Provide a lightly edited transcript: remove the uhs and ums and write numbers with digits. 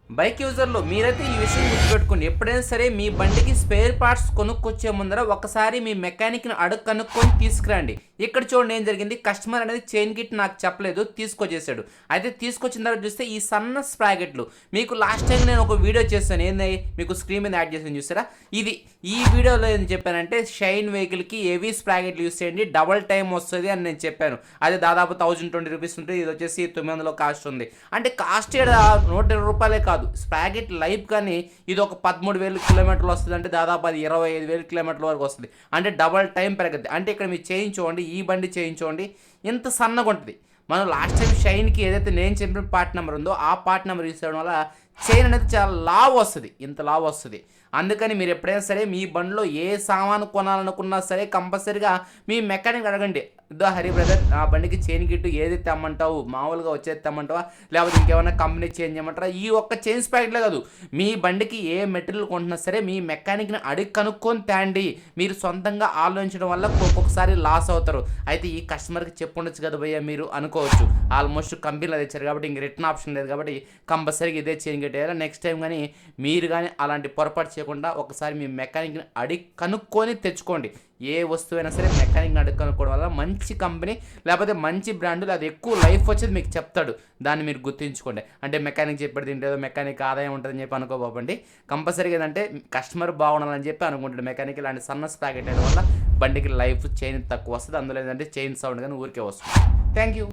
Bike యూజర్లు మీరైతే ఈ విషయం గుర్తుపెట్టుకోండి. ఎప్పుడైనా సరే మీ బండికి స్పేర్ పార్ట్స్ కొనుక్కొచ్చే ముందర ఒకసారి మీ మెకానిక్‌ని అడుగు కనుక్కొని తీసుకురండి. ఇక్కడ చూడండి ఏం జరిగింది. కస్టమర్ అనేది చైన్ కిట్ నాకు చెప్పలేదు, తీసుకొచ్చేసాడు. అయితే తీసుకొచ్చిన తర్వాత చూస్తే ఈ సన్న స్ప్రాకెట్లు మీకు లాస్ట్ టైం నేను ఒక వీడియో చేశాను. ఏంది మీకు స్క్రీన్ మీద యాడ్ చేశాను చూసారా? ఇది ఈ వీడియోలో ఏం చెప్పానంటే షైన్ వెహికల్‌కి హెవీ స్ప్రాకెట్లు యూజ్ చేయండి, డబుల్ టైమ్ వస్తది అని నేను చెప్పాను. అది దాదాపు ₹1020 ఉంటుంది. ఇది వచ్చేసి 900 కాస్ట్ ఉంది. అంటే కాస్ట్ ఈడ ₹120 కాదు. స్పాగెట్ లైఫ్ కానీ ఇది ఒక 13,000 కిలోమీటర్లు వస్తుంది. అంటే దాదాపు అది 25,000 కిలోమీటర్ల వరకు వస్తుంది. అంటే డబల్ టైం పెరగద్ది. అంటే ఇక్కడ మీరు చేయించుకోండి, ఈ బండి చేయించుకోండి, ఇంత సన్నగా ఉంటుంది. మనం లాస్ట్ టైం షైన్కి ఏదైతే నేను చెప్పిన పార్ట్ నెంబర్ ఉందో ఆ పార్ట్ నెంబర్ యూస్ చేయడం వల్ల చైన్ అనేది చాలా లావ్ వస్తుంది, ఇంత లావ్ వస్తుంది. అందుకని మీరు ఎప్పుడైనా సరే మీ బండిలో ఏ సామాను కొనాలనుకున్నా సరే కంపల్సరీగా మీ మెకానిక్ అడగండి. ఇదో హరి బ్రదర్, నా బండికి చైన్ గిట్టు ఏది తెమ్మంటావు, మామూలుగా వచ్చేది తెమ్మంటావా, లేకపోతే ఇంకేమైనా కంపెనీ చేంజ్ చేయమంటారా? ఈ ఒక్క చైన్స్ ప్యాకెట్లే కాదు, మీ బండికి ఏ మెటీరియల్ కొంటున్నా సరే మీ మెకానిక్ని అడిగి కనుక్కొని తేండి. మీరు సొంతంగా ఆలోచించడం వల్ల ఒక్కొక్కసారి లాస్ అవుతారు. అయితే ఈ కస్టమర్కి చెప్పుండొచ్చు కదా భయ్య మీరు అనుకోవచ్చు. ఆల్మోస్ట్ కంపెనీలో తెచ్చారు కాబట్టి ఇంక రిటర్న్ ఆప్షన్ లేదు కాబట్టి కంపల్సరీగా ఇదే చైన్ కట్టేయాలి. నెక్స్ట్ టైం కానీ మీరు కానీ అలాంటి పొరపాటు చేయకుండా ఒకసారి మీ మెకానిక్ని అడిగి కనుక్కొని తెచ్చుకోండి. ఏ వస్తువైనా సరే మెకానిక్ని అడిగి కనుక్కోవడం వల్ల మంచి కంపెనీ లేకపోతే మంచి బ్రాండ్ అది ఎక్కువ లైఫ్ వచ్చేది మీకు చెప్తాడు. దాన్ని మీరు గుర్తుంచుకోండి. అంటే మెకానిక్ చెప్పేది తింటేదో మెకానిక్ ఆదాయం ఉంటుందని చెప్పి అనుకోబోకండి. కంపల్సరీగా ఏంటంటే కస్టమర్ బాగుండాలని చెప్పి అనుకుంటాడు మెకానిక్. ఇలాంటి సన్న ప్యాకెట్ వేయడం వల్ల బండికి లైఫ్ చైన్ తక్కువ వస్తుంది. అందులో ఏంటంటే చైన్ సౌండ్ కానీ ఊరికే వస్తుంది. Thank you.